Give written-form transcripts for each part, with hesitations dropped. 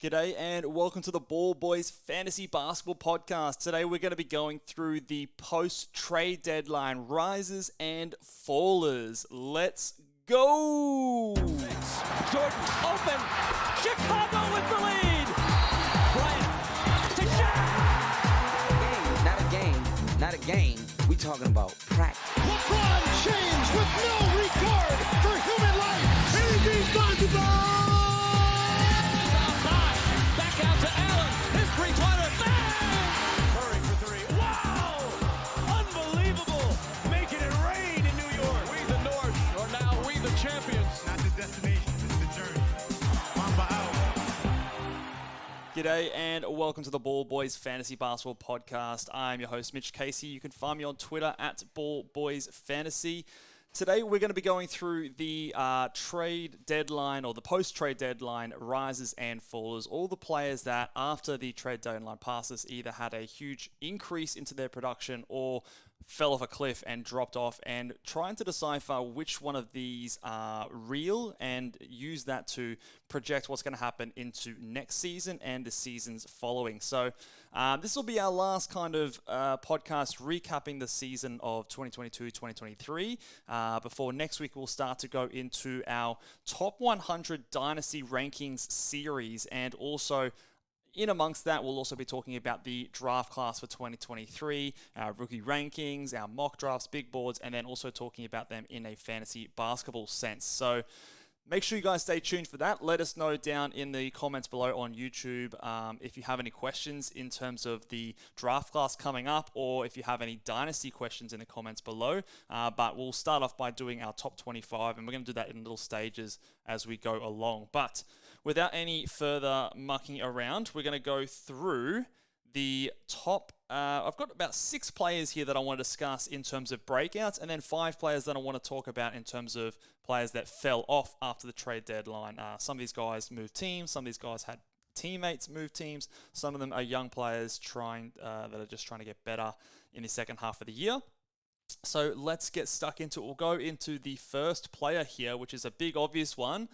G'day and welcome to the Ball Boys Fantasy Basketball Podcast. Today we're going to be going through the post-trade deadline rises and fallers. Let's go! Jordan open. Chicago with the lead. Bryant to Shaq. Not a game. We talking about practice. LeBron James with no regard for human life. Anything's possible. Back out to Allen. His three-pointer. Bang! Curry for three. Wow! Unbelievable. Making it rain in New York. We the North are now we the champions. Not the destination, it's the journey. Mamba out. G'day and welcome to the Ball Boys Fantasy Basketball Podcast. I'm your host, Mitch Casey. You can find me on Twitter at Ball Boys Fantasy. Today we're going to be going through the trade deadline or the post-trade deadline rises and fallers. All the players that after the trade deadline passes either had a huge increase into their production or fell off a cliff and dropped off, and trying to decipher which one of these are real and use that to project what's going to happen into next season and the seasons following. So this will be our last kind of podcast recapping the season of 2022-2023 before next week we'll start to go into our top 100 dynasty rankings series, and also in amongst that, we'll also be talking about the draft class for 2023, our rookie rankings, our mock drafts, big boards, and then also talking about them in a fantasy basketball sense. So make sure you guys stay tuned for that. Let us know down in the comments below on YouTube if you have any questions in terms of the draft class coming up, or if you have any dynasty questions in the comments below. But we'll start off by doing our top 25, and we're going to do that in little stages as we go along. But without any further mucking around, we're going to go through the top. I've got about 6 players here that I want to discuss in terms of breakouts, and then 5 players that I want to talk about in terms of players that fell off after the trade deadline. Some of these guys moved teams, some of these guys had teammates move teams, some of them are young players that are just trying to get better in the second half of the year. So let's get stuck into it. We'll go into the first player here, which is a big obvious one,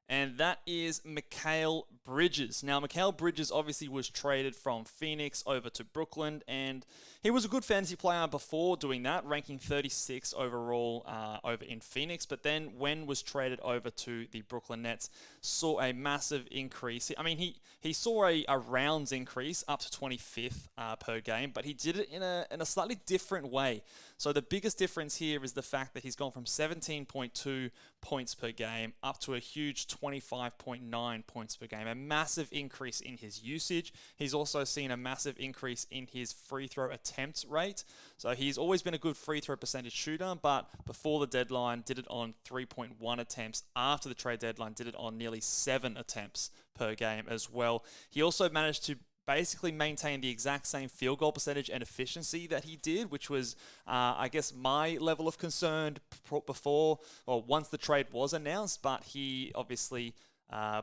and that is Mikal Bridges. Now, Mikal Bridges obviously was traded from Phoenix over to Brooklyn, and he was a good fantasy player before doing that, ranking 36 overall over in Phoenix. But then when was traded over to the Brooklyn Nets, saw a massive increase. I mean, he saw a rounds increase up to 25th per game, but he did it in a slightly different way. So the biggest difference here is the fact that he's gone from 17.2 points per game up to a huge 25.9 points per game, a massive increase in his usage. He's also seen a massive increase in his free throw attempt rate. So he's always been a good free throw percentage shooter, but before the deadline did it on 3.1 attempts. After the trade deadline did it on nearly 7 attempts per game as well. He also managed to basically maintain the exact same field goal percentage and efficiency that he did, which was, I guess, my level of concern before or once the trade was announced. But he obviously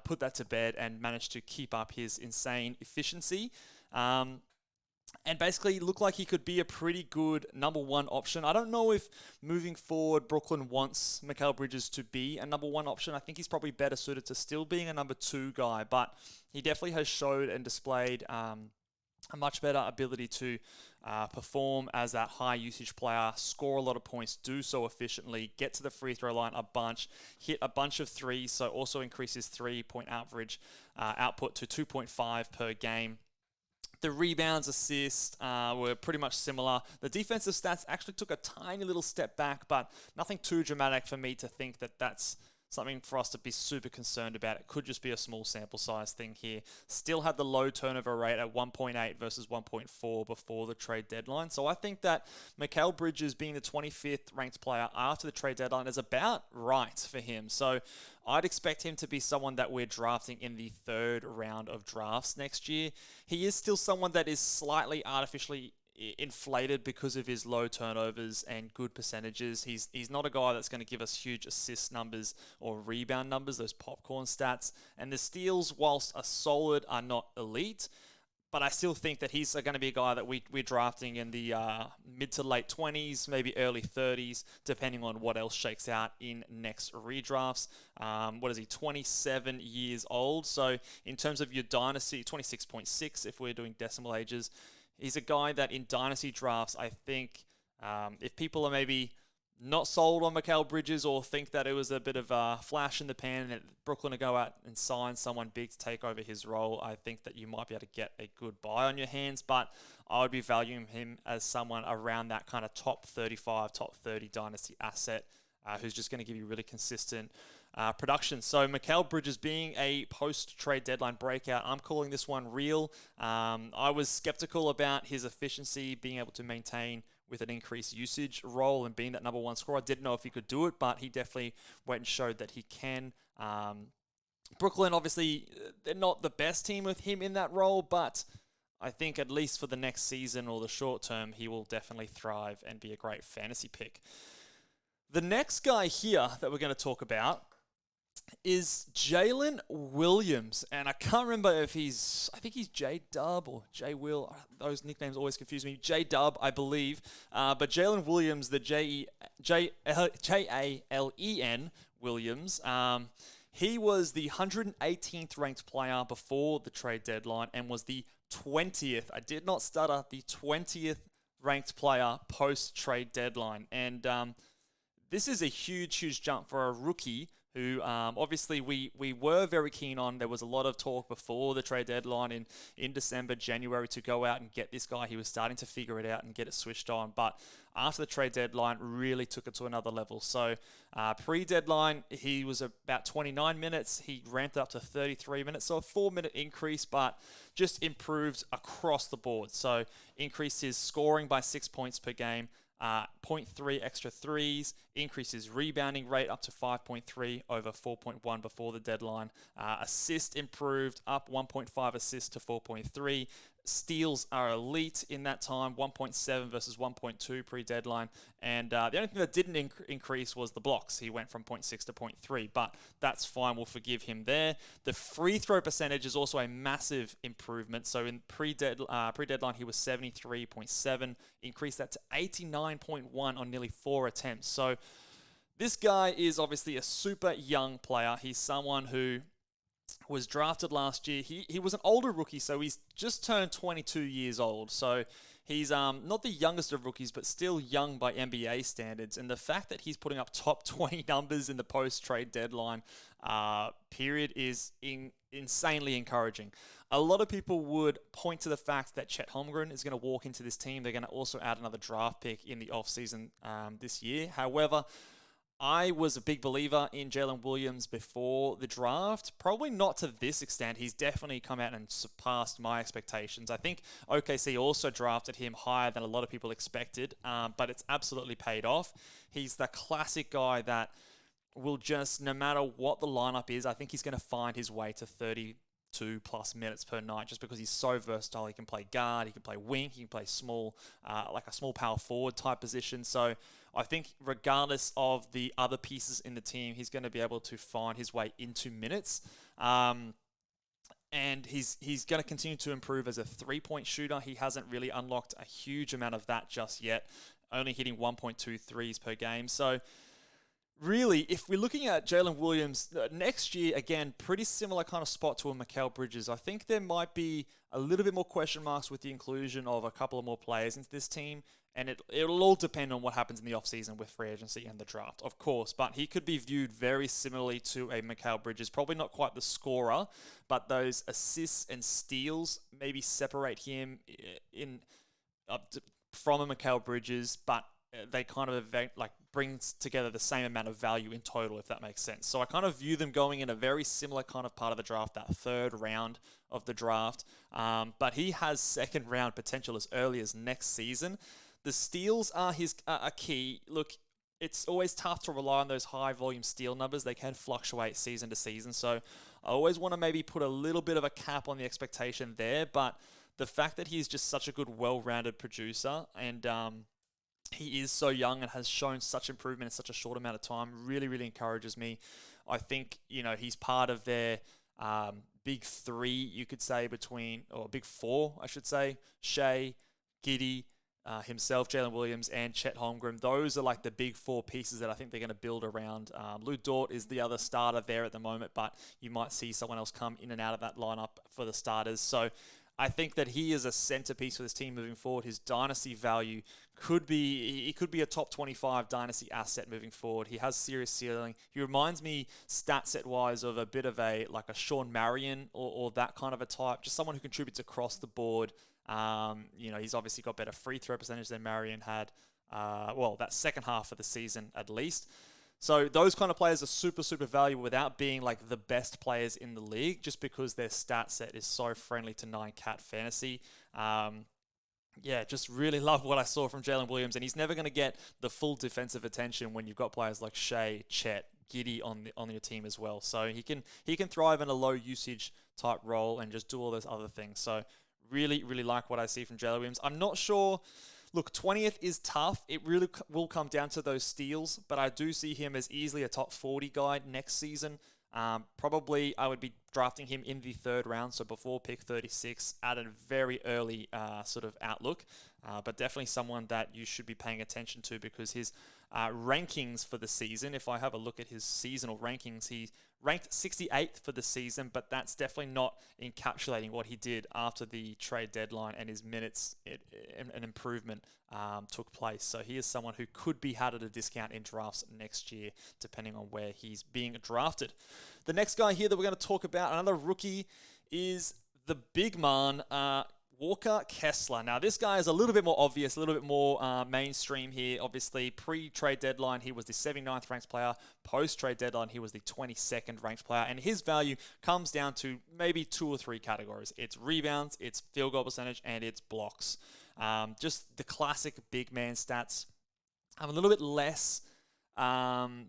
put that to bed and managed to keep up his insane efficiency. And basically looked like he could be a pretty good number 1 option. I don't know if moving forward Brooklyn wants Mikal Bridges to be a number 1 option. I think he's probably better suited to still being a number 2 guy, but he definitely has showed and displayed a much better ability to perform as that high usage player, score a lot of points, do so efficiently, get to the free throw line a bunch, hit a bunch of threes, so also increase his 3-point average output to 2.5 per game. The rebounds, assists were pretty much similar. The defensive stats actually took a tiny little step back, but nothing too dramatic for me to think that that's something for us to be super concerned about. It could just be a small sample size thing here. Still had the low turnover rate at 1.8 versus 1.4 before the trade deadline. So I think that Mikal Bridges being the 25th ranked player after the trade deadline is about right for him. So I'd expect him to be someone that we're drafting in the 3rd round of drafts next year. He is still someone that is slightly artificially inflated because of his low turnovers and good percentages. He's not a guy that's going to give us huge assist numbers or rebound numbers, those popcorn stats. And the steals, whilst are solid, are not elite. But I still think that he's going to be a guy that we're drafting in the mid to late 20s, maybe early 30s, depending on what else shakes out in next redrafts. What is he, 27 years old? So in terms of your dynasty, 26.6 if we're doing decimal ages. He's a guy that in dynasty drafts, I think if people are maybe not sold on Mikal Bridges or think that it was a bit of a flash in the pan and Brooklyn to go out and sign someone big to take over his role, I think that you might be able to get a good buy on your hands, but I would be valuing him as someone around that kind of top 35, top 30 dynasty asset who's just going to give you really consistent production. So Mikal Bridges being a post-trade deadline breakout, I'm calling this one real. I was skeptical about his efficiency, being able to maintain with an increased usage role and being that number one scorer. I didn't know if he could do it, but he definitely went and showed that he can. Brooklyn, obviously, they're not the best team with him in that role, but I think at least for the next season or the short term, he will definitely thrive and be a great fantasy pick. The next guy here that we're going to talk about is Jalen Williams. And I can't remember if I think he's J-Dub or J-Will. Those nicknames always confuse me. J-Dub, I believe. But Jalen Williams, the Jalen Williams, he was the 118th ranked player before the trade deadline and was the 20th. I did not stutter. The 20th ranked player post-trade deadline. And this is a huge jump for a rookie who obviously we were very keen on. There was a lot of talk before the trade deadline in December, January to go out and get this guy. He was starting to figure it out and get it switched on. But after the trade deadline, really took it to another level. So pre-deadline, he was about 29 minutes. He ramped up to 33 minutes, so a 4-minute increase, but just improved across the board. So increased his scoring by 6 points per game. 0.3 extra threes, increases rebounding rate up to 5.3 over 4.1 before the deadline. Assist improved, up 1.5 assists to 4.3. Steals are elite in that time, 1.7 versus 1.2 pre-deadline. And the only thing that didn't increase was the blocks. He went from 0.6 to 0.3, but that's fine. We'll forgive him there. The free throw percentage is also a massive improvement. So in pre-deadline, he was 73.7, increased that to 89.1 on nearly 4 attempts. So this guy is obviously a super young player. He's someone who was drafted last year. He was an older rookie, so he's just turned 22 years old. So he's not the youngest of rookies, but still young by NBA standards. And the fact that he's putting up top 20 numbers in the post-trade deadline period is insanely encouraging. A lot of people would point to the fact that Chet Holmgren is going to walk into this team. They're going to also add another draft pick in the offseason this year. However, I was a big believer in Jalen Williams before the draft. Probably not to this extent. He's definitely come out and surpassed my expectations. I think OKC also drafted him higher than a lot of people expected, but it's absolutely paid off. He's the classic guy that will just, no matter what the lineup is, I think he's going to find his way to 32 plus minutes per night just because he's so versatile. He can play guard, he can play wing, he can play small, like a small power forward type position. So I think regardless of the other pieces in the team, he's going to be able to find his way into minutes. And he's going to continue to improve as a three-point shooter. He hasn't really unlocked a huge amount of that just yet, only hitting 1.2 threes per game. So really, if we're looking at Jalen Williams next year, again, pretty similar kind of spot to a Mikal Bridges. I think there might be a little bit more question marks with the inclusion of a couple of more players into this team. And it'll all depend on what happens in the offseason with free agency and the draft, of course. But he could be viewed very similarly to a Mikal Bridges. Probably not quite the scorer, but those assists and steals maybe separate him from a Mikal Bridges, but they kind of brings together the same amount of value in total, if that makes sense. So I kind of view them going in a very similar kind of part of the draft, that third round of the draft. But he has second round potential as early as next season. The steals are a key. Look, it's always tough to rely on those high volume steal numbers. They can fluctuate season to season. So I always want to maybe put a little bit of a cap on the expectation there. But the fact that he's just such a good, well-rounded producer and he is so young and has shown such improvement in such a short amount of time really, really encourages me. I think, he's part of their big three, you could say, or big four, I should say, Shea, Giddey, himself, Jalen Williams, and Chet Holmgren. Those are like the big four pieces that I think they're going to build around. Lou Dort is the other starter there at the moment, but you might see someone else come in and out of that lineup for the starters. So I think that he is a centerpiece for this team moving forward. His dynasty value could be a top 25 dynasty asset moving forward. He has serious ceiling. He reminds me stat set wise of a bit of a Sean Marion or that kind of a type, just someone who contributes across the board. He's obviously got better free throw percentage than Marion had. That second half of the season at least. So those kind of players are super, super valuable without being like the best players in the league, just because their stat set is so friendly to 9-cat fantasy. Just really love what I saw from Jalen Williams, and he's never going to get the full defensive attention when you've got players like Shea, Chet, Giddey on your team as well. So he can thrive in a low usage type role and just do all those other things. So really, really like what I see from Jalen Williams. I'm not sure. Look, 20th is tough. It really will come down to those steals, but I do see him as easily a top 40 guy next season. Probably I would be drafting him in the third round, so before pick 36 at a very early sort of outlook, but definitely someone that you should be paying attention to because his rankings for the season, if I have a look at his seasonal rankings, he ranked 68th for the season, but that's definitely not encapsulating what he did after the trade deadline and his minutes. An improvement took place. So he is someone who could be had at a discount in drafts next year, depending on where he's being drafted. The next guy here that we're going to talk about, another rookie, is the big man, Walker Kessler. Now, this guy is a little bit more obvious, a little bit more mainstream here. Obviously, pre-trade deadline, he was the 79th ranked player. Post-trade deadline, he was the 22nd ranked player. And his value comes down to maybe 2 or 3 categories. It's rebounds, it's field goal percentage, and it's blocks. Just the classic big man stats. I'm a little bit less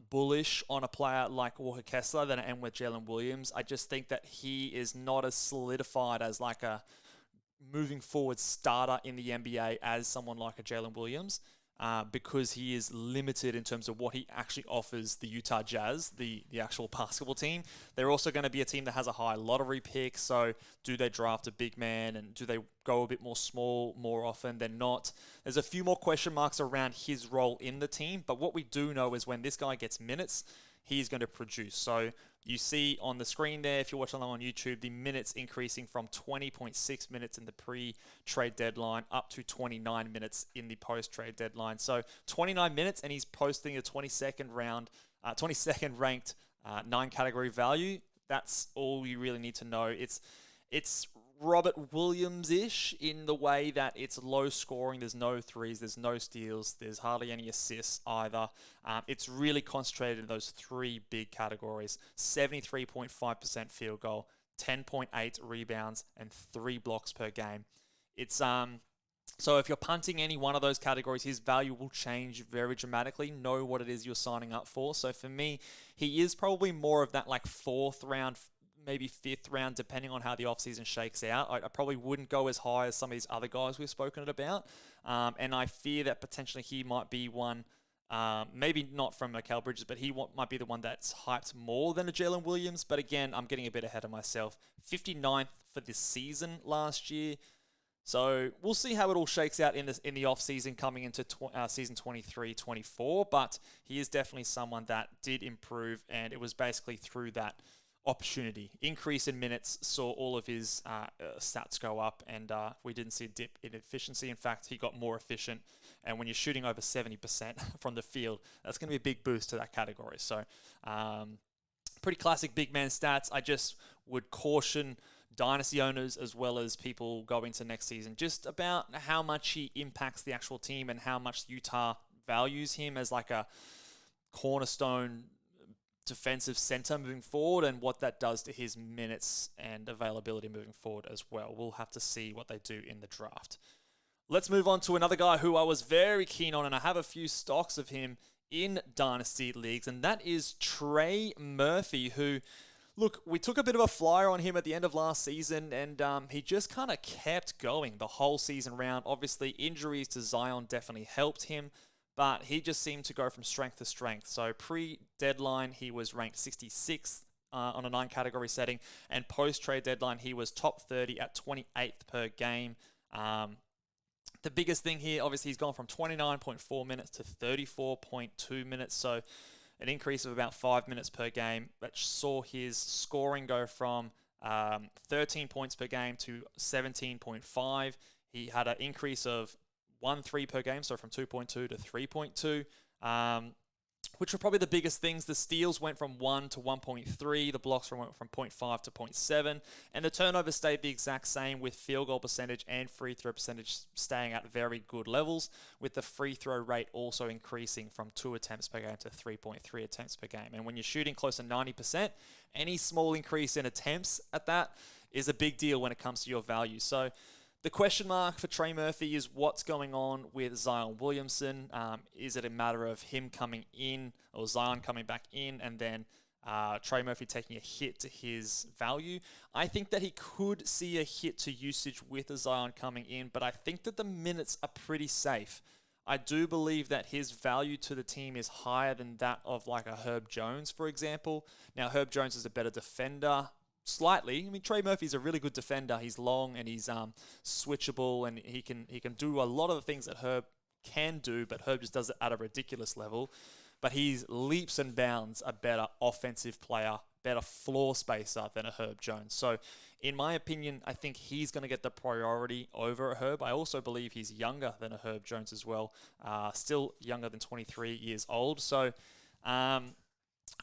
bullish on a player like Walker Kessler than I am with Jalen Williams. I just think that he is not as solidified as like a moving forward starter in the NBA as someone like a Jalen Williams, because he is limited in terms of what he actually offers the Utah Jazz, the actual basketball team. They're also going to be a team that has a high lottery pick, so do they draft a big man and do they go a bit more small more often than not? There's a few more question marks around his role in the team, but what we do know is when this guy gets minutes, he's going to produce. So you see on the screen there, if you're watching along on YouTube, the minutes increasing from 20.6 minutes in the pre-trade deadline up to 29 minutes in the post-trade deadline. So 29 minutes, and he's posting a 22nd ranked 9-category value. That's all you really need to know. It's Robert Williams-ish in the way that it's low scoring. There's no threes, there's no steals, there's hardly any assists either. It's really concentrated in those 3 big categories: 73.5% field goal, 10.8 rebounds, and 3 blocks per game. It's so if you're punting any one of those categories, his value will change very dramatically. Know what it is you're signing up for. So for me, he is probably more of that like 4th round, maybe 5th round, depending on how the offseason shakes out. I probably wouldn't go as high as some of these other guys we've spoken about. And I fear that potentially he might be one, maybe not from Mikal Bridges, but he might be the one that's hyped more than a Jalen Williams. But again, I'm getting a bit ahead of myself. 59th for this season last year. So we'll see how it all shakes out in the offseason coming into season 23-24. But he is definitely someone that did improve, and it was basically through that opportunity. Increase in minutes saw all of his stats go up, and we didn't see a dip in efficiency. In fact, he got more efficient, and when you're shooting over 70% from the field, that's going to be a big boost to that category. So pretty classic big man stats. I just would caution dynasty owners as well as people going to next season just about how much he impacts the actual team and how much Utah values him as like a cornerstone defensive center moving forward, and what that does to his minutes and availability moving forward as well. We'll have to see what they do in the draft. Let's move on to another guy who I was very keen on, and I have a few stocks of him in dynasty leagues, and that is Trey Murphy, who, look, we took a bit of a flyer on him at the end of last season, and he just kind of kept going the whole season round. Obviously, injuries to Zion definitely helped him, but he just seemed to go from strength to strength. So pre-deadline, he was ranked 66th on a 9-category setting. And post-trade deadline, he was top 30 at 28th per game. The biggest thing here, obviously, he's gone from 29.4 minutes to 34.2 minutes. So an increase of about 5 minutes per game, which saw his scoring go from 13 points per game to 17.5. He had an increase of 1-3 per game, so from 2.2 to 3.2, which were probably the biggest things. The steals went from 1 to 1.3, the blocks went from 0.5 to 0.7, and the turnovers stayed the exact same, with field goal percentage and free throw percentage staying at very good levels, with the free throw rate also increasing from 2 attempts per game to 3.3 attempts per game. And when you're shooting close to 90%, any small increase in attempts at that is a big deal when it comes to your value. So the question mark for Trey Murphy is what's going on with Zion Williamson. Is it a matter of him coming in, or Zion coming back in, and then Trey Murphy taking a hit to his value? I think that he could see a hit to usage with a Zion coming in, but I think that the minutes are pretty safe. I do believe that his value to the team is higher than that of like a Herb Jones, for example. Now, Herb Jones is a better defender, slightly. I mean, Trey Murphy's a really good defender. He's long and he's switchable, and he can do a lot of the things that Herb can do, but Herb just does it at a ridiculous level. But he's leaps and bounds a better offensive player, better floor spacer than a Herb Jones. So, in my opinion, I think he's going to get the priority over a Herb. I also believe he's younger than a Herb Jones as well, still younger than 23 years old. So,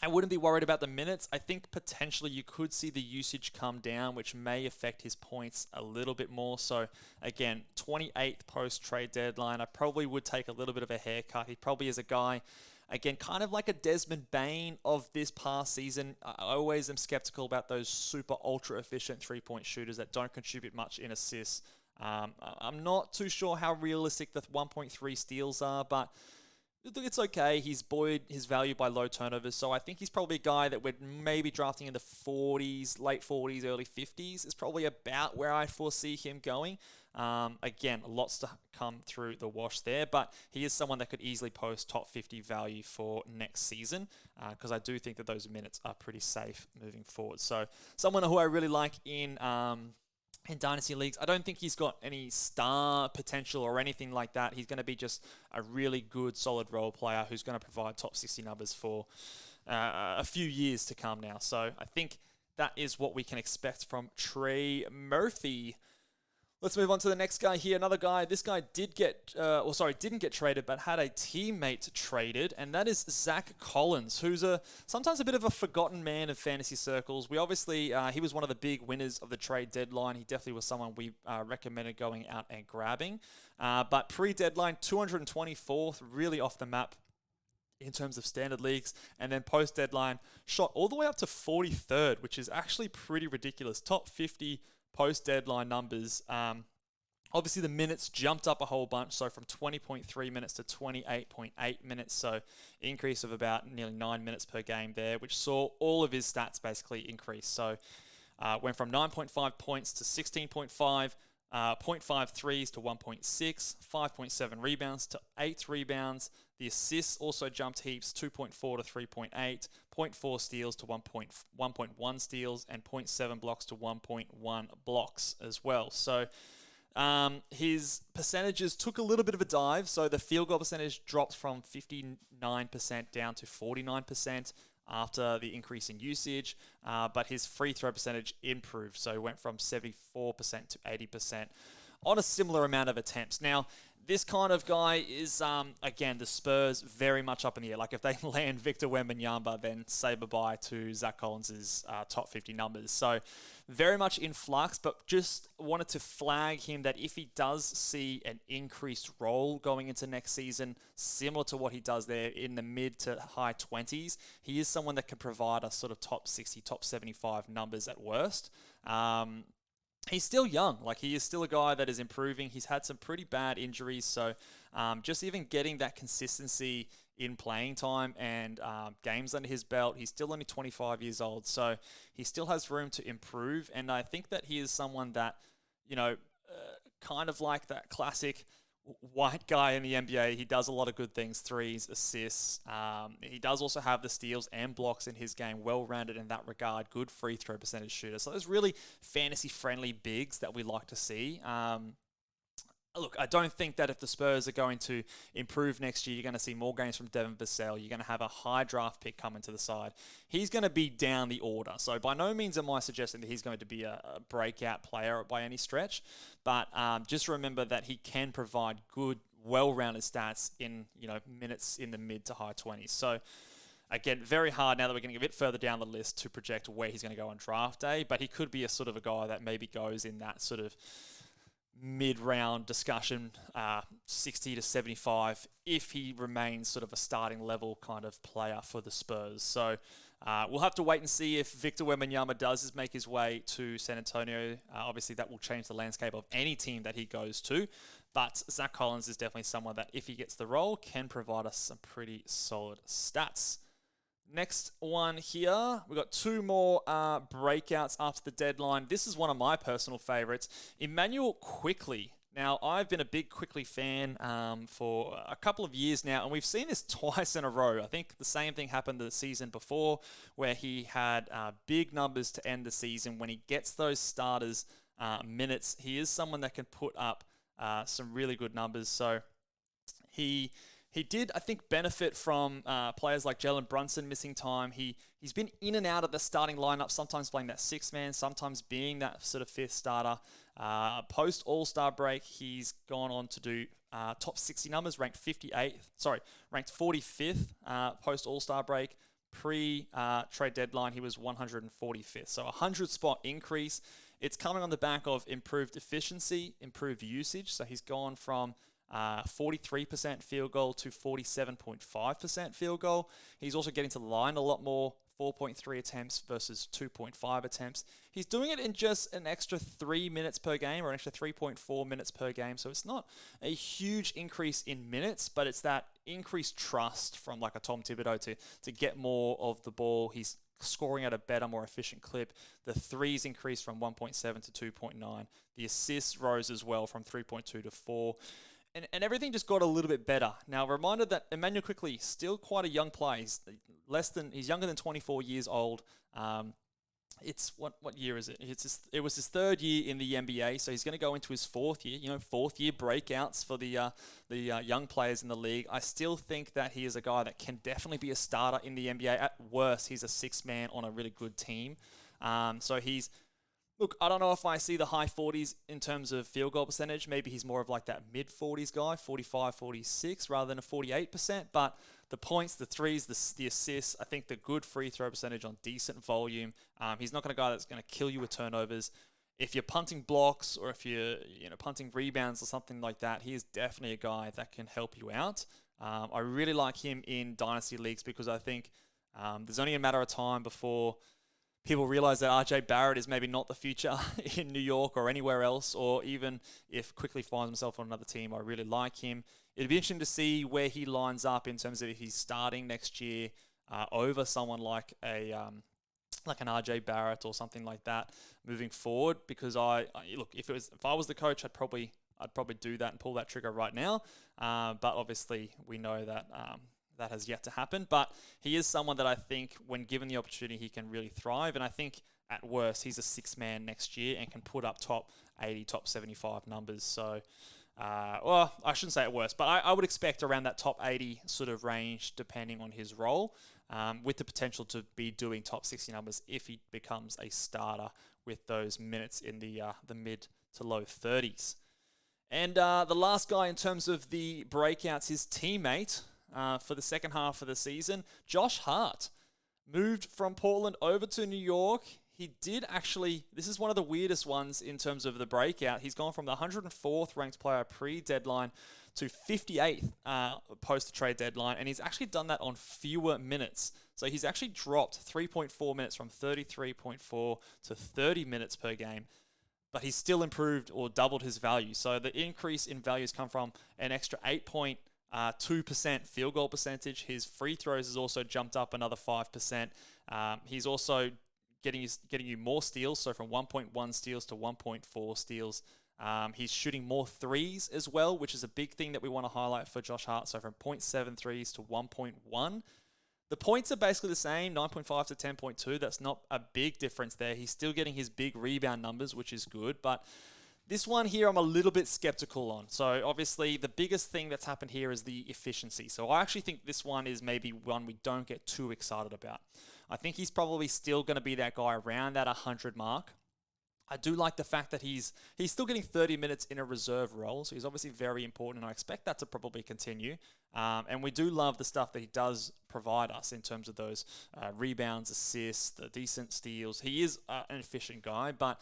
I wouldn't be worried about the minutes. I think potentially you could see the usage come down, which may affect his points a little bit more. So again, 28th post-trade deadline, I probably would take a little bit of a haircut. He probably is a guy, again, kind of like a Desmond Bane of this past season. I always am skeptical about those super ultra efficient three-point shooters that don't contribute much in assists. I'm not too sure how realistic the 1.3 steals are, but it's okay. He's buoyed his value by low turnovers, so I think he's probably a guy that we're maybe drafting in the 40s, late 40s, early 50s is probably about where I foresee him going. Again, lots to come through the wash there, but he is someone that could easily post top 50 value for next season, because I do think that those minutes are pretty safe moving forward. So someone who I really like in Dynasty Leagues. I don't think he's got any star potential or anything like that. He's going to be just a really good, solid role player who's going to provide top 60 numbers for a few years to come now. So I think that is what we can expect from Trey Murphy. Let's move on to the next guy here. Another guy. This guy didn't get traded, but had a teammate traded, and that is Zach Collins, who's sometimes a bit of a forgotten man in fantasy circles. We obviously, he was one of the big winners of the trade deadline. He definitely was someone we recommended going out and grabbing. But pre-deadline, 224th, really off the map in terms of standard leagues, and then post-deadline, shot all the way up to 43rd, which is actually pretty ridiculous. Top 50 post-deadline numbers. Obviously, the minutes jumped up a whole bunch, so from 20.3 minutes to 28.8 minutes, so increase of about nearly 9 minutes per game there, which saw all of his stats basically increase. So went from 9.5 points to 16.5, 0.5 threes to 1.6, 5.7 rebounds to 8 rebounds. The assists also jumped heaps, 2.4 to 3.8, 0.4 steals to 1.1 steals, and 0.7 blocks to 1.1 blocks as well. So his percentages took a little bit of a dive. So the field goal percentage dropped from 59% down to 49% after the increase in usage, but his free throw percentage improved. So it went from 74% to 80% on a similar amount of attempts. Now, this kind of guy is, again, the Spurs very much up in the air. Like if they land Victor Wembanyama, then say bye-bye to Zach Collins' top 50 numbers. So very much in flux, but just wanted to flag him that if he does see an increased role going into next season, similar to what he does there in the mid to high 20s, he is someone that can provide us sort of top 60, top 75 numbers at worst. He's still young. Like, he is still a guy that is improving. He's had some pretty bad injuries, so just even getting that consistency in playing time and games under his belt, he's still only 25 years old, so he still has room to improve, and I think that he is someone that, kind of like that classic, white guy in the NBA. He does a lot of good things, threes, assists. He does also have the steals and blocks in his game, well-rounded in that regard, good free throw percentage shooter. So there's really fantasy-friendly bigs that we like to see. Look, I don't think that if the Spurs are going to improve next year, you're going to see more games from Devin Vassell. You're going to have a high draft pick coming to the side. He's going to be down the order. So by no means am I suggesting that he's going to be a breakout player by any stretch. But just remember that he can provide good, well-rounded stats in minutes in the mid to high 20s. So again, very hard now that we're getting a bit further down the list to project where he's going to go on draft day. But he could be a sort of a guy that maybe goes in that sort of mid-round discussion, 60 to 75, if he remains sort of a starting level kind of player for the Spurs. So we'll have to wait and see if Victor Wembanyama does make his way to San Antonio. Obviously, that will change the landscape of any team that he goes to. But Zach Collins is definitely someone that, if he gets the role, can provide us some pretty solid stats. Next one here, we've got two more breakouts after the deadline. This is one of my personal favorites, Immanuel Quickley. Now, I've been a big Quickley fan for a couple of years now, and we've seen this twice in a row. I think the same thing happened the season before, where he had big numbers to end the season. When he gets those starters minutes, he is someone that can put up some really good numbers. So he did, I think, benefit from players like Jalen Brunson missing time. He's been in and out of the starting lineup, sometimes playing that sixth man, sometimes being that sort of fifth starter. Post All-Star break, he's gone on to do top 60 numbers, ranked 45th post All-Star break. Pre-trade deadline, he was 145th. So a 100-spot increase. It's coming on the back of improved efficiency, improved usage. So he's gone from 43% field goal to 47.5% field goal. He's also getting to the line a lot more, 4.3 attempts versus 2.5 attempts. He's doing it in just an extra 3 minutes per game, or an extra 3.4 minutes per game. So it's not a huge increase in minutes, but it's that increased trust from like a Tom Thibodeau to get more of the ball. He's scoring at a better, more efficient clip. The threes increased from 1.7 to 2.9. The assists rose as well from 3.2 to 4. And everything just got a little bit better. Now, a reminder that Immanuel Quickley, still quite a young player. He's younger than 24 years old. It's what year is it? It was his third year in the NBA, so he's going to go into his fourth year. Fourth year breakouts for the young players in the league. I still think that he is a guy that can definitely be a starter in the NBA. At worst, he's a sixth man on a really good team. Look, I don't know if I see the high 40s in terms of field goal percentage. Maybe he's more of like that mid-40s guy, 45, 46, rather than a 48%. But the points, the threes, the assists, I think the good free throw percentage on decent volume. He's not going to be a guy that's going to kill you with turnovers. If you're punting blocks or if you're punting rebounds or something like that, he is definitely a guy that can help you out. I really like him in dynasty leagues because I think there's only a matter of time before people realize that RJ Barrett is maybe not the future in New York or anywhere else, or even if Quickley finds himself on another team. I really like him. It'd be interesting to see where he lines up in terms of if he's starting next year over someone like an RJ Barrett or something like that moving forward. Because if I was the coach, I'd probably do that and pull that trigger right now. But obviously we know that that has yet to happen. But he is someone that I think when given the opportunity, he can really thrive. And I think at worst, he's a sixth man next year and can put up top 80, top 75 numbers. So, I shouldn't say at worst, but I would expect around that top 80 sort of range, depending on his role, with the potential to be doing top 60 numbers if he becomes a starter with those minutes in the mid to low 30s. And the last guy in terms of the breakouts, his teammate, for the second half of the season, Josh Hart moved from Portland over to New York. He did actually, this is one of the weirdest ones in terms of the breakout. He's gone from the 104th ranked player pre-deadline to 58th post-trade deadline, and he's actually done that on fewer minutes. So he's actually dropped 3.4 minutes from 33.4 to 30 minutes per game, but he's still improved or doubled his value. So the increase in values come from an extra 8.2% field goal percentage. His free throws has also jumped up another 5%. He's also getting you more steals, so from 1.1 steals to 1.4 steals He's shooting more threes as well, which is a big thing that we want to highlight for Josh Hart. So from 0.7 threes to 1.1. The points are basically the same, 9.5 to 10.2. That's not a big difference there. He's still getting his big rebound numbers, which is good. But this one here, I'm a little bit skeptical on. So obviously, the biggest thing that's happened here is the efficiency. So I actually think this one is maybe one we don't get too excited about. I think he's probably still going to be that guy around that 100 mark. I do like the fact that he's still getting 30 minutes in a reserve role, so he's obviously very important, and I expect that to probably continue. And we do love the stuff that he does provide us in terms of those rebounds, assists, the decent steals. He is an efficient guy, but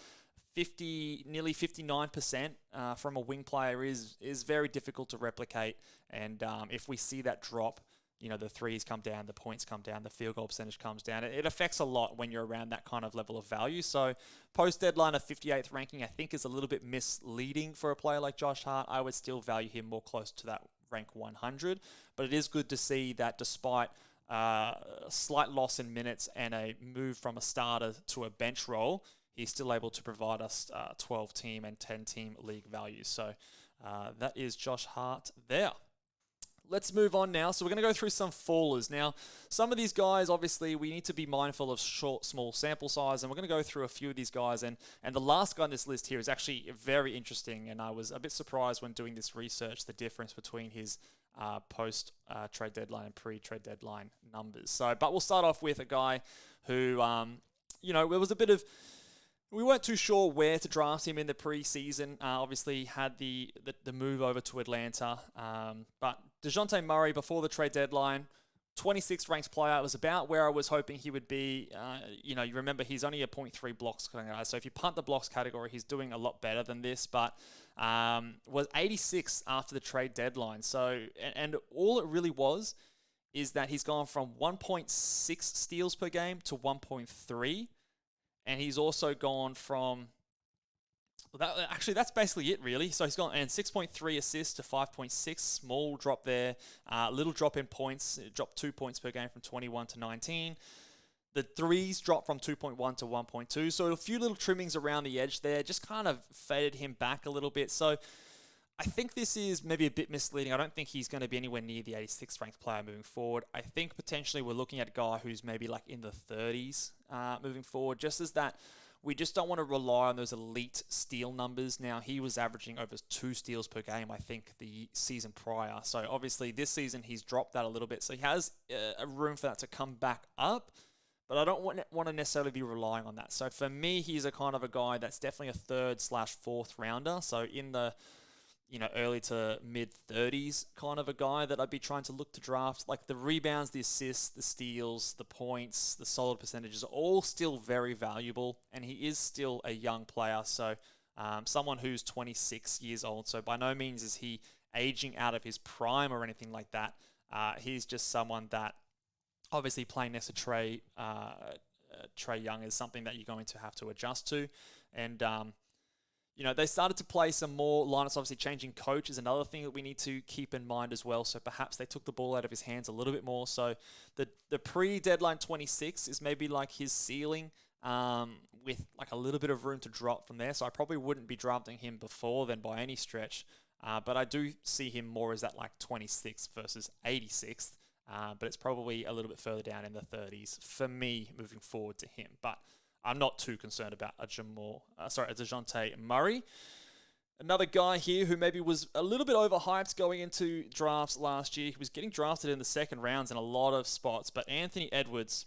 nearly 59% from a wing player is very difficult to replicate. And if we see that drop, the threes come down, the points come down, the field goal percentage comes down. It affects a lot when you're around that kind of level of value. So post-deadline of 58th ranking, I think, is a little bit misleading for a player like Josh Hart. I would still value him more close to that rank 100. But it is good to see that despite a slight loss in minutes and a move from a starter to a bench role, he's still able to provide us 12-team and 10-team league values. So that is Josh Hart there. Let's move on now. So we're going to go through some fallers. Now, some of these guys, obviously, we need to be mindful of small sample size, and we're going to go through a few of these guys. And the last guy on this list here is actually very interesting, and I was a bit surprised when doing this research, the difference between his post-trade deadline and pre-trade deadline numbers. But we'll start off with a guy who, there was a bit of... We weren't too sure where to draft him in the preseason. Obviously, had the move over to Atlanta. But Dejounte Murray, before the trade deadline, 26th ranked player. It was about where I was hoping he would be. You remember he's only a 0.3 blocks guy. So if you punt the blocks category, he's doing a lot better than this. But was 86 after the trade deadline. So, and all it really was is that he's gone from 1.6 steals per game to 1.3. And he's also gone from... Actually, that's basically it, really. So he's gone and 6.3 assists to 5.6. Small drop there. Little drop in points. It dropped 2 points per game from 21 to 19. The threes dropped from 2.1 to 1.2. So a few little trimmings around the edge there. Just kind of faded him back a little bit. So I think this is maybe a bit misleading. I don't think he's going to be anywhere near the 86th ranked player moving forward. I think potentially we're looking at a guy who's maybe like in the 30s moving forward, just as that we just don't want to rely on those elite steal numbers. Now, he was averaging over 2 steals per game, I think, the season prior. So obviously this season he's dropped that a little bit. So he has a room for that to come back up. But I don't want to necessarily be relying on that. So for me, he's a kind of a guy that's definitely a 3rd/4th rounder. So in the early to mid 30s kind of a guy that I'd be trying to look to draft. Like the rebounds, the assists, the steals, the points, the solid percentages are all still very valuable. And he is still a young player. So someone who's 26 years old. So by no means is he aging out of his prime or anything like that. He's just someone that obviously playing next to Trey Young is something that you're going to have to adjust to. And, they started to play some more lineups. Obviously, changing coach is another thing that we need to keep in mind as well. So perhaps they took the ball out of his hands a little bit more. So the pre-deadline 26 is maybe like his ceiling with like a little bit of room to drop from there. So I probably wouldn't be drafting him before then by any stretch. But I do see him more as that like 26th versus 86th. But it's probably a little bit further down in the 30s for me moving forward to him. But I'm not too concerned about a Dejounte Murray. Another guy here who maybe was a little bit overhyped going into drafts last year. He was getting drafted in the second rounds in a lot of spots, but Anthony Edwards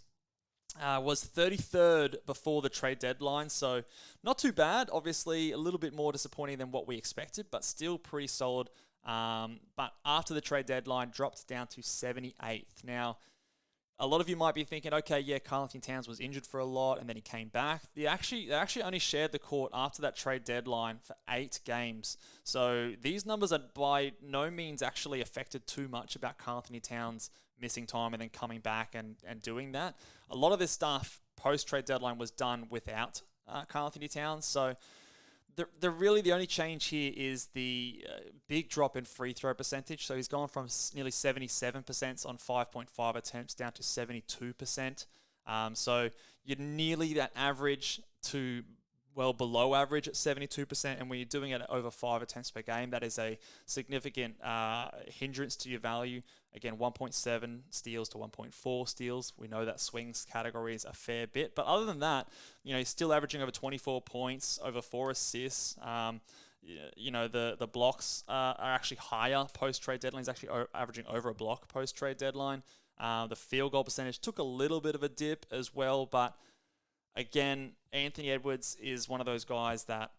was 33rd before the trade deadline, so not too bad. Obviously, a little bit more disappointing than what we expected, but still pretty solid. But after the trade deadline, dropped down to 78th. Now, a lot of you might be thinking, okay, yeah, Karl-Anthony Towns was injured for a lot, and then he came back. They actually only shared the court after that trade deadline for 8 games. So these numbers are by no means actually affected too much about Karl-Anthony Towns missing time and then coming back and doing that. A lot of this stuff post-trade deadline was done without Karl-Anthony Towns. So the only change here is the big drop in free throw percentage. So he's gone from nearly 77% on 5.5 attempts down to 72%. So you're nearly that average to well below average at 72%, and when you're doing it at over 5 attempts per game, that is a significant hindrance to your value. Again, 1.7 steals to 1.4 steals. We know that swings category is a fair bit, but other than that, he's still averaging over 24 points, over 4 assists. The blocks are actually higher post-trade deadline. He's actually averaging over a block post-trade deadline. The field goal percentage took a little bit of a dip as well, but again, Anthony Edwards is one of those guys that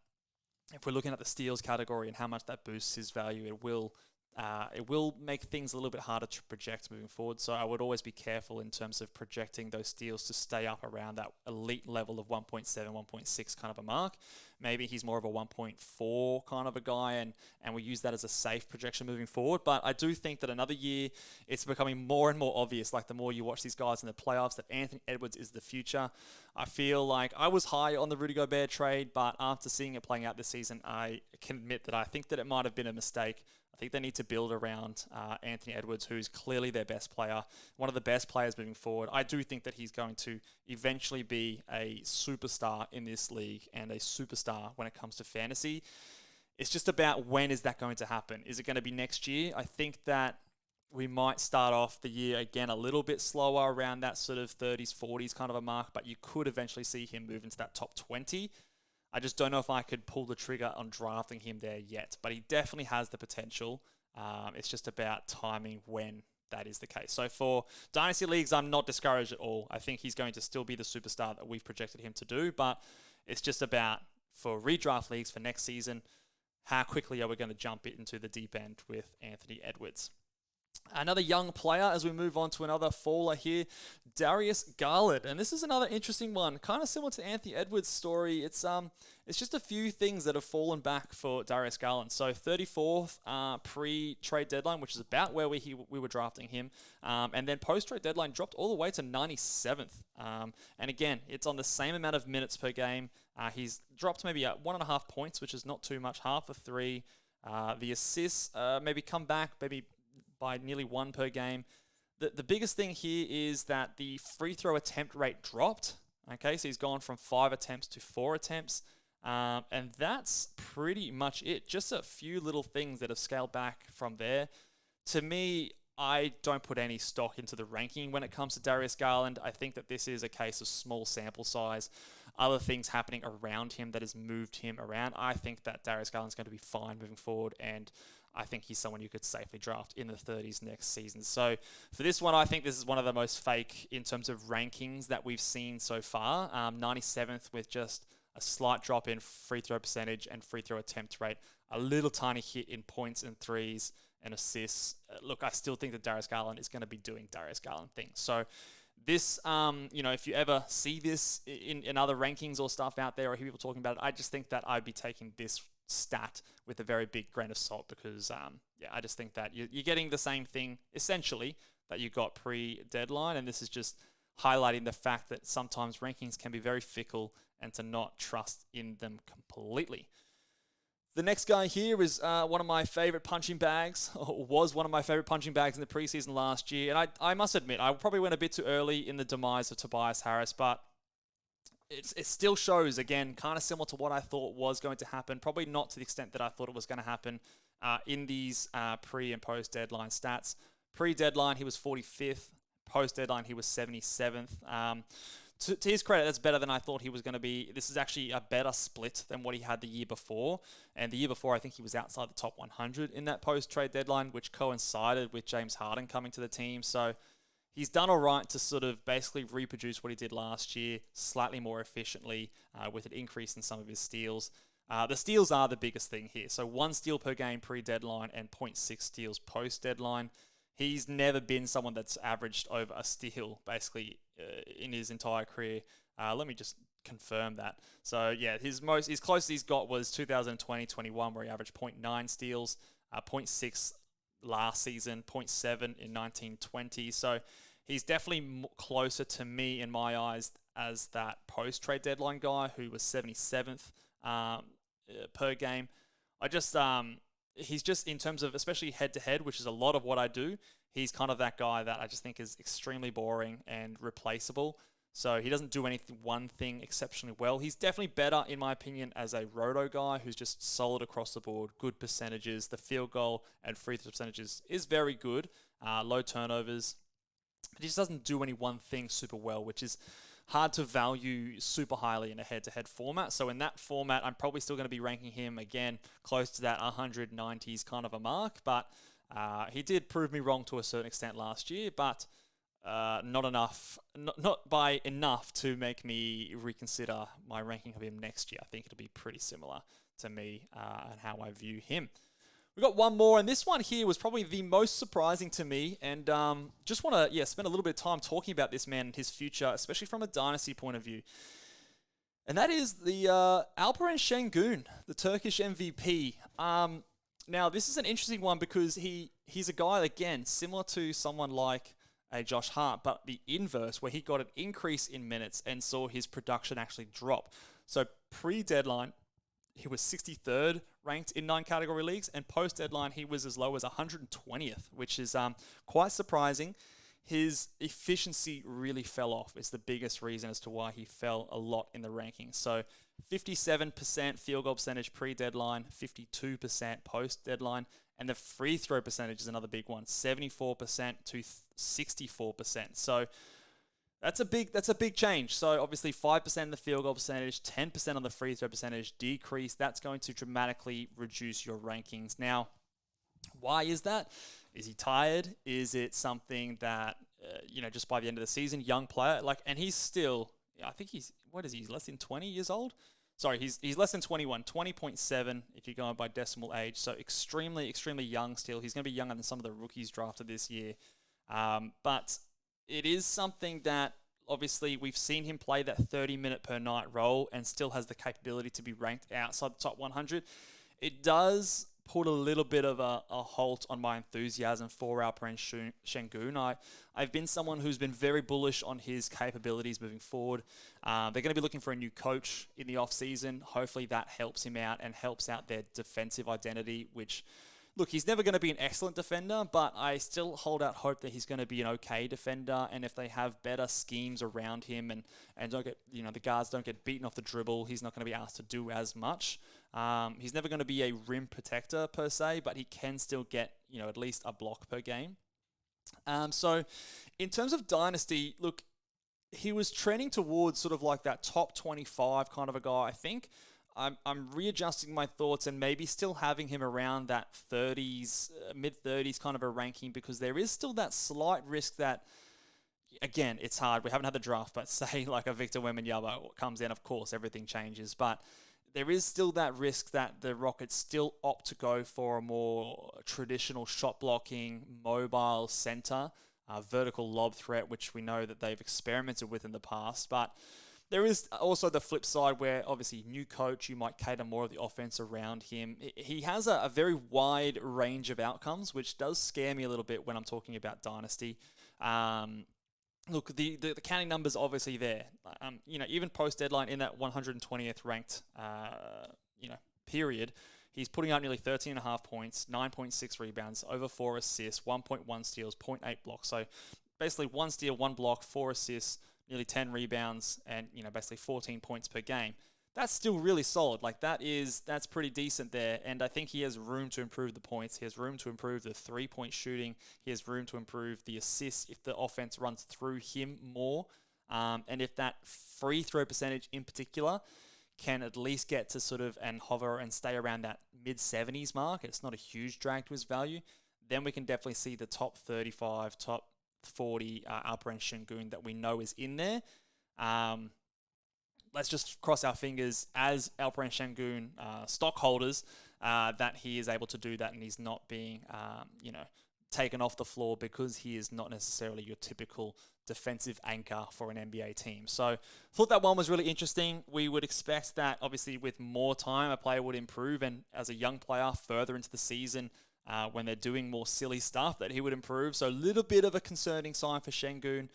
if we're looking at the steals category and how much that boosts his value, it will make things a little bit harder to project moving forward. So I would always be careful in terms of projecting those steals to stay up around that elite level of 1.7, 1.6 kind of a mark. Maybe he's more of a 1.4 kind of a guy, and we use that as a safe projection moving forward. But I do think that another year, it's becoming more and more obvious, like the more you watch these guys in the playoffs, that Anthony Edwards is the future. I feel like I was high on the Rudy Gobert trade, but after seeing it playing out this season, I can admit that I think that it might have been a mistake. I think they need to build around Anthony Edwards, who's clearly their best player, one of the best players moving forward. I do think that he's going to eventually be a superstar in this league and a superstar when it comes to fantasy. It's just about when is that going to happen? Is it going to be next year? I think that we might start off the year again a little bit slower around that sort of 30s, 40s kind of a mark, but you could eventually see him move into that top 20. I just don't know if I could pull the trigger on drafting him there yet, but he definitely has the potential. It's just about timing when that is the case. So for Dynasty Leagues, I'm not discouraged at all. I think he's going to still be the superstar that we've projected him to do, but it's just about, for redraft leagues for next season, how quickly are we going to jump it into the deep end with Anthony Edwards. Another young player as we move on to another faller here, Darius Garland. And this is another interesting one, kind of similar to Anthony Edwards' story. It's just a few things that have fallen back for Darius Garland. So 34th pre-trade deadline, which is about where we were drafting him. And then post-trade deadline dropped all the way to 97th. And again, it's on the same amount of minutes per game. He's dropped maybe 1.5 points, which is not too much, half a 3. The assists maybe come back, maybe by nearly 1 per game. The biggest thing here is that the free throw attempt rate dropped. Okay, so he's gone from 5 attempts to 4 attempts. And that's pretty much it. Just a few little things that have scaled back from there. To me, I don't put any stock into the ranking when it comes to Darius Garland. I think that this is a case of small sample size. Other things happening around him that has moved him around. I think that Darius Garland's going to be fine moving forward, and I think he's someone you could safely draft in the 30s next season. So for this one, I think this is one of the most fake in terms of rankings that we've seen so far. 97th with just a slight drop in free throw percentage and free throw attempt rate. A little tiny hit in points and threes and assists. Look, I still think that Darius Garland is going to be doing Darius Garland things. So this, if you ever see this in other rankings or stuff out there or hear people talking about it, I just think that I'd be taking this stat with a very big grain of salt because, I just think that you're getting the same thing, essentially, that you got pre-deadline, and this is just highlighting the fact that sometimes rankings can be very fickle and to not trust in them completely. The next guy here is one of my favorite punching bags, or was one of my favorite punching bags in the preseason last year. And I must admit, I probably went a bit too early in the demise of Tobias Harris, but it still shows, again, kind of similar to what I thought was going to happen. Probably not to the extent that I thought it was going to happen in these pre- and post-deadline stats. Pre-deadline, he was 45th. Post-deadline, he was 77th. To his credit, that's better than I thought he was going to be. This is actually a better split than what he had the year before. And the year before, I think he was outside the top 100 in that post-trade deadline, which coincided with James Harden coming to the team. So he's done all right to sort of basically reproduce what he did last year, slightly more efficiently, with an increase in some of his steals. The steals are the biggest thing here. So 1 steal per game pre-deadline and 0.6 steals post-deadline. He's never been someone that's averaged over a steal, basically, in his entire career. Let me just confirm that. So, yeah, his closest he's got was 2020-21, where he averaged 0.9 steals, 0.6 last season, 0.7 in 19-20. So, he's definitely closer to me, in my eyes, as that post-trade deadline guy who was 77th per game. He's just, in terms of, especially head-to-head, which is a lot of what I do, he's kind of that guy that I just think is extremely boring and replaceable. So he doesn't do one thing exceptionally well. He's definitely better, in my opinion, as a roto guy who's just solid across the board, good percentages. The field goal and free throw percentages is very good, low turnovers. But he just doesn't do any one thing super well, which is hard to value super highly in a head-to-head format. So in that format, I'm probably still going to be ranking him, again, close to that 190s kind of a mark. But he did prove me wrong to a certain extent last year, but not enough, not by enough to make me reconsider my ranking of him next year. I think it'll be pretty similar to me and how I view him. We've got one more, and this one here was probably the most surprising to me, and just want to spend a little bit of time talking about this man and his future, especially from a dynasty point of view. And that is the Alperen Sengun, the Turkish MVP. Now, this is an interesting one because he's a guy, again, similar to someone like a Josh Hart, but the inverse, where he got an increase in minutes and saw his production actually drop. So pre-deadline, he was 63rd ranked in 9 category leagues, and post-deadline, he was as low as 120th, which is quite surprising. His efficiency really fell off. It's the biggest reason as to why he fell a lot in the rankings. So 57% field goal percentage pre-deadline, 52% post-deadline, and the free throw percentage is another big one, 74% to 64%. So that's a big change. So obviously 5% in the field goal percentage, 10% on the free throw percentage decrease. That's going to dramatically reduce your rankings. Now, why is that? Is he tired? Is it something that, just by the end of the season, young player, and he's still, I think he's less than 20 years old? Sorry, he's less than 21, 20.7 if you're going by decimal age. So extremely, extremely young still. He's going to be younger than some of the rookies drafted this year. But it is something that, obviously, we've seen him play that 30-minute per night role and still has the capability to be ranked outside the top 100. It does put a little bit of a halt on my enthusiasm for Alperen Sengun. I've been someone who's been very bullish on his capabilities moving forward. They're going to be looking for a new coach in the offseason. Hopefully that helps him out and helps out their defensive identity, which, look, he's never going to be an excellent defender, but I still hold out hope that he's going to be an okay defender. And if they have better schemes around him and don't get, the guards don't get beaten off the dribble, he's not going to be asked to do as much. He's never going to be a rim protector per se, but he can still get, at least a block per game. So in terms of dynasty, look, he was trending towards sort of like that top 25 kind of a guy, I think. I'm readjusting my thoughts and maybe still having him around that 30s, mid-30s kind of a ranking, because there is still that slight risk that, again, it's hard. We haven't had the draft, but say like a Victor Wembanyama comes in, of course, everything changes. But there is still that risk that the Rockets still opt to go for a more traditional shot-blocking, mobile center, vertical lob threat, which we know that they've experimented with in the past. But there is also the flip side where, obviously, new coach, you might cater more of the offense around him. He has a very wide range of outcomes, which does scare me a little bit when I'm talking about dynasty. Look, the counting numbers are obviously there. Even post-deadline in that 120th ranked, period, he's putting out nearly 13.5 points, 9.6 rebounds, over 4 assists, 1.1 steals, 0.8 blocks. So basically 1 steal, 1 block, 4 assists, nearly 10 rebounds, and basically 14 points per game. That's still really solid. That's pretty decent there, and I think he has room to improve the points. He has room to improve the 3-point shooting. He has room to improve the assists if the offense runs through him more, and if that free throw percentage in particular can at least get to sort of and hover and stay around that mid-70s mark. It's not a huge drag to his value. Then we can definitely see the top 35, top 40 Alperen Sengun that we know is in there. Let's just cross our fingers as Alperen Sengun stockholders that he is able to do that and he's not being, taken off the floor because he is not necessarily your typical defensive anchor for an NBA team. So thought that one was really interesting. We would expect that obviously with more time, a player would improve, and as a young player further into the season, when they're doing more silly stuff, that he would improve. So a little bit of a concerning sign for Sengun.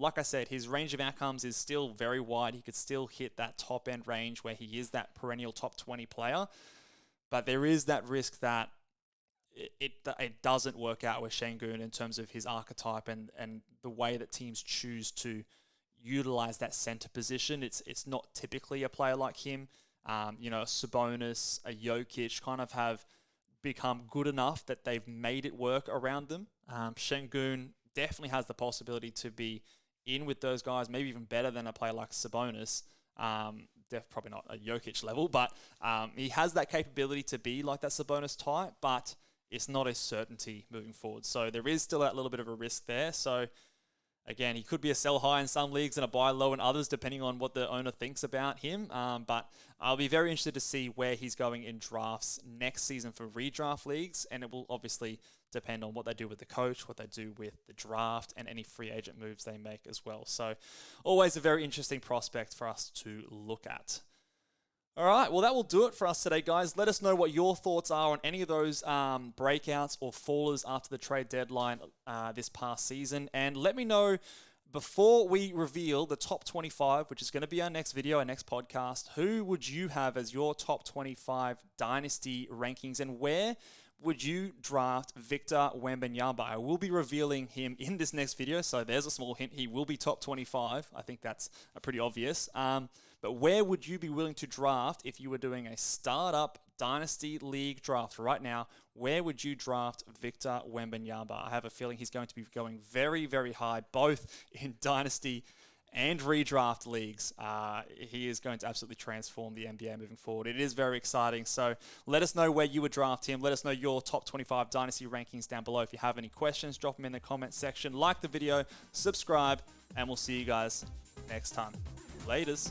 Like I said, his range of outcomes is still very wide. He could still hit that top end range where he is that perennial top 20 player. But there is that risk that it doesn't work out with Sengun in terms of his archetype and the way that teams choose to utilize that center position. It's not typically a player like him. You know, a Sabonis, a Jokic kind of have become good enough that they've made it work around them. Sengun definitely has the possibility to be in with those guys, maybe even better than a player like Sabonis. Probably not a Jokic level, but he has that capability to be like that Sabonis type, but it's not a certainty moving forward. So there is still that little bit of a risk there. So again, he could be a sell high in some leagues and a buy low in others, depending on what the owner thinks about him. But I'll be very interested to see where he's going in drafts next season for redraft leagues. And it will obviously depend on what they do with the coach, what they do with the draft, and any free agent moves they make as well. So always a very interesting prospect for us to look at. All right, well, that will do it for us today, guys. Let us know what your thoughts are on any of those breakouts or fallers after the trade deadline this past season. And let me know, before we reveal the top 25, which is going to be our next video, our next podcast, who would you have as your top 25 dynasty rankings, and where would you draft Victor Wembanyama? I will be revealing him in this next video, so there's a small hint. He will be top 25. I think that's pretty obvious. But where would you be willing to draft if you were doing a startup dynasty league draft right now? Where would you draft Victor Wembanyama? I have a feeling he's going to be going very, very high, both in dynasty and redraft leagues. He is going to absolutely transform the NBA moving forward. It is very exciting. So let us know where you would draft him. Let us know your top 25 dynasty rankings down below. If you have any questions, drop them in the comment section. Like the video, subscribe, and we'll see you guys next time. Laters.